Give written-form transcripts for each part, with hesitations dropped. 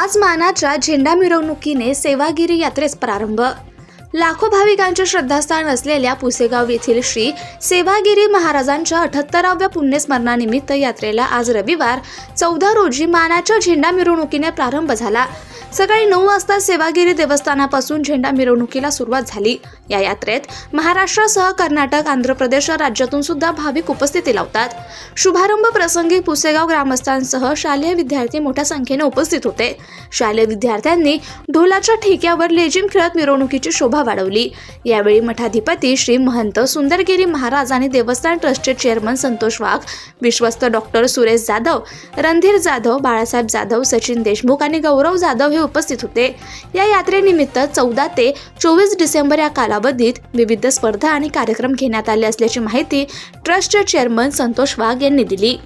आज मानाच्या झेंडा मिरवणुकीने सेवागिरी यात्रेस प्रारंभ। लाखो भाविकांचे श्रद्धास्थान असलेल्या पुसेगाव येथील श्री सेवागिरी महाराजांच्या 78व्या पुण्यस्मरणानिमित्त यात्रेला आज रविवार 14 रोजी मानाच्या झेंडा मिरवणुकीने प्रारंभ झाला। सकाळी 9 वाजता सेवागिरी देवस्थानापासून झेंडा मिरवणुकीला सुरुवात झाली। या यात्रेत महाराष्ट्रासह कर्नाटक, आंध्र प्रदेश राज्यातून सुद्धा भाविक उपस्थिती लावतात। शुभारंभ प्रसंगी पुसेगाव ग्रामस्थांसह शालेय विद्यार्थी मोठ्या संख्येने उपस्थित होते। शालेय विद्यार्थ्यांनी ढोलाच्या ठेक्यावर लेझिम खेळत मिरवणुकीची शोभा वाढवली। यावेळी मठाधिपती श्री महंत सुंदरगिरी महाराज आणि देवस्थान ट्रस्टचे चेअरमन संतोष वाघ, विश्वस्त डॉक्टर सुरेश जाधव, रणधीर जाधव, बाळासाहेब जाधव, सचिन देशमुख आणि गौरव जाधव हे उपस्थित होते। या यात्रेनिमित्त 14 ते 24 डिसेंबर या कालावधीत विविध स्पर्धा आणि कार्यक्रम घेण्यात आले असल्याची माहिती ट्रस्टचे चेअरमन संतोष वाघ यांनी दिली।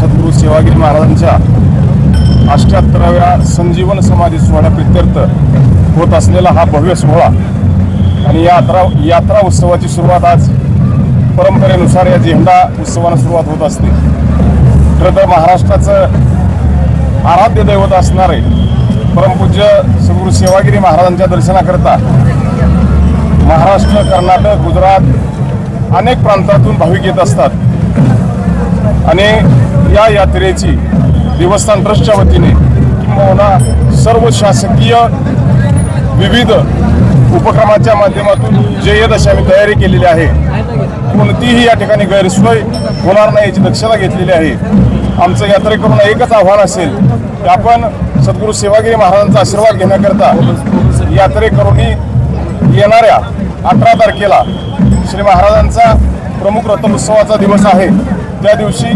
सद्गुरू सेवागिरी महाराजांच्या 78व्या संजीवन समाधी सोहळ्याप्रित्यर्थ होत असलेला हा भव्य सोहळा आणि यात्रा उत्सवाची सुरुवात आज परंपरेनुसार या झेंडा उत्सवानं सुरुवात होत असते। खरं तर महाराष्ट्राचं आराध्य दैवत असणारे परमपूज्य सद्गुरू सेवागिरी महाराजांच्या दर्शनाकरता महाराष्ट्र, कर्नाटक, गुजरात अनेक प्रांतातून भाविक येत असतात आणि या यात्रेची देवस्थान ट्रस्टच्या वतीने किंवा सर्व शासकीय विविध उपक्रमाच्या माध्यमातून जय्यत आम्ही तयारी केलेली आहे। कोणतीही या ठिकाणी गैरसोय होणार नाही याची दक्षता घेतलेली आहे। आमचं यात्रेकरूंना एकच आव्हान असेल की आपण सद्गुरू सेवागिरी महाराजांचा आशीर्वाद घेण्याकरता यात्रेकरूंनी येणाऱ्या 18 तारखेला श्री महाराजांचा प्रमुख रथोत्सवाचा दिवस आहे, त्या दिवशी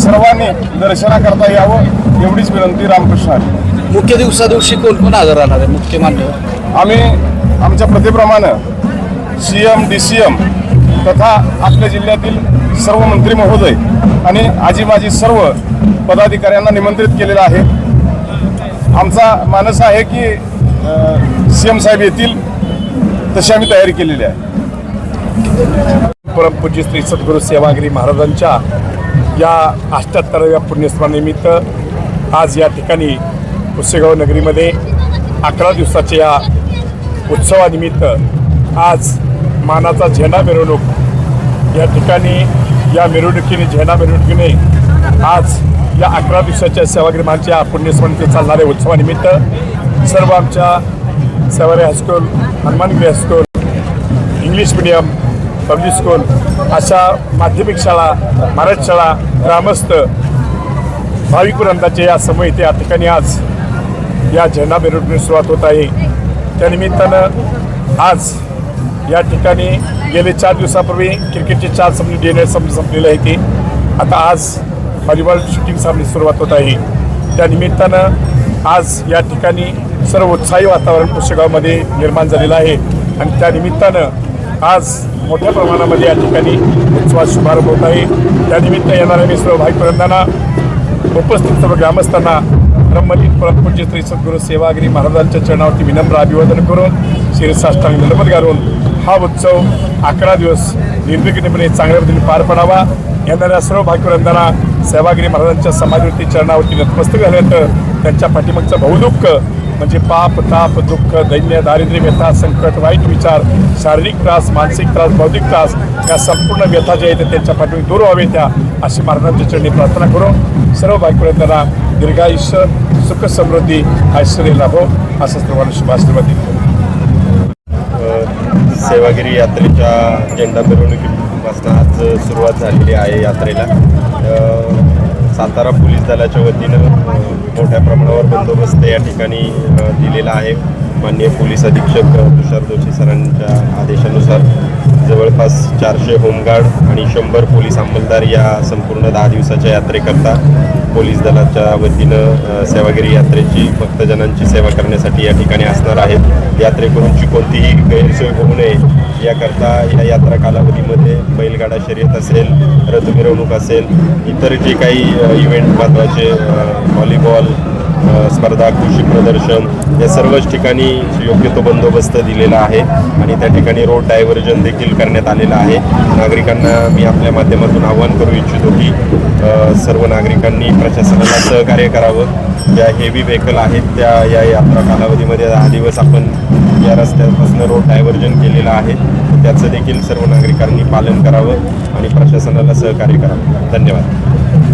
सर्वांनी दर्शनाकरता यावं एवढीच विनंती रामकृष्ण। मुख्य दिवसा दिवशी कोण हजर राहणार आहे? मुख्य मान्यवर आम्ही आमच्या प्रथेप्रमाणे CM, DCM तथा आपल्या जिल्ह्यातील सर्व मंत्री महोदय आणि आजी माजी सर्व पदाधिकाऱ्यांना निमंत्रित केलेलं आहे। आमचा मानस आहे की CM साहेब येतील तशी आम्ही तयारी केलेली आहे। परमपूज्य श्री सद्गुरू सेवागिरी महाराजांच्या या 78व्या पुण्यस्मरणानिमित्त आज या ठिकाणी पुसेगाव नगरीमध्ये 11 दिवसाच्या या उत्सवानिमित्त आज मानाचा झेंडा मिरवणूक या ठिकाणी या झेंडा मिरवणुकीने आज या 11 दिवसाच्या सेवागिरी महाराजांच्या पुण्यस्मरणानिमित्त चालणाऱ्या उत्सवानिमित्त सर्व आमच्या Sevagiri high school, Hanumangiri high school, English medium, public school अशा माध्यमिक शाळा, मराठी शाळा, ग्रामस्थ भाविक वृंदाचे या समूह या ठिकाणी आज या झेंडा मिरवणुकीस सुरुवात होत आहे। त्यानिमित्तानं आज या ठिकाणी गेले 4 दिवसापूर्वी क्रिकेटचे 4 सामने DNA संपलेले आहे की आता आज व्हॉलीबॉल शूटिंग सामने सुरुवात होत आहे। त्यानिमित्तानं आज या ठिकाणी सर्व उत्साही वातावरण पुसेगावमध्ये निर्माण झालेलं आहे आणि त्यानिमित्तानं आज मोठ्या प्रमाणामध्ये या ठिकाणी उत्सवात शुभारंभ होत आहे। त्यानिमित्त येणाऱ्या मी सर्व भाविक वृंदांना, उपस्थित सर्व ग्रामस्थांना ब्रह्मलीन परमपूज्य श्री सद्गुरू सेवागिरी महाराजांच्या चरणावरती विनम्र अभिवादन करून शिरसाष्टांग दंडवत घालून हा उत्सव 11 दिवस निर्विघ्नपणे चांगल्या पद्धतीने पार पडावा। येणाऱ्या सर्व भाविक वृंदांना सेवागिरी महाराजांच्या समाधीवरती चरणावरती नतमस्तक झाल्यानंतर त्यांच्या पाठीमागचं बहुदुःख म्हणजे पाप ताप दुःख दैन्य दारिद्र्य व्यथा संकट वाईट विचार शारीरिक त्रास मानसिक त्रास बौद्धिक त्रास या संपूर्ण व्यथा ज्या आहेत त्यांच्या पाठीवर दूर व्हावे त्या अशी महाराजांच्या चरणी प्रार्थना करून सर्व भाविकांना दीर्घायुष्य सुख समृद्धी ऐश्वर्य लाभो असं सर्वांना शुभाशीर्वाद देतो. सेवागिरी यात्रेच्या झेंडा मिरवणुकीपासून आज सुरुवात झालेली आहे यात्रेला. सातारा पोलीस दलाच्या वतीनं मोठ्या प्रमाणावर बंदोबस्त या ठिकाणी दिलेला आहे. माननीय पोलीस अधीक्षक तुषार जोशी सरांच्या आदेशानुसार जवळपास 400 होमगार्ड आणि 100 पोलीस अंमलदार या संपूर्ण 10 दिवसाच्या यात्रेकरता पोलीस दलाच्या वतीनं सेवागिरी यात्रेची भक्तजनांची सेवा करण्यासाठी या ठिकाणी असणार आहेत. यात्रेकरूंची कोणतीही गैरसोय होऊ नये याकरता या यात्रा कालावधीमध्ये बैलगाडा शर्यत असेल, रथ मिरवणूक असेल, इतर जे काही इव्हेंट महत्त्वाचे व्हॉलीबॉल स्पर्धा, कृषी प्रदर्शन या सर्वच ठिकाणी योग्य तो बंदोबस्त दिलेला आहे आणि त्या ठिकाणी रोड डायव्हर्जन देखील करण्यात आलेलं आहे. नागरिकांना मी आपल्या माध्यमातून आवाहन करू इच्छितो की सर्व नागरिकांनी प्रशासनाला सहकार्य करावं. ज्या हेवी व्हेकल आहेत त्या या यात्रा कालावधीमध्ये 10 दिवस आपण या रस्त्यापासून रोड डायव्हर्जन केलेलं आहे, त्याचं देखील सर्व नागरिकांनी पालन करावं आणि प्रशासनाला सहकार्य करावं. धन्यवाद.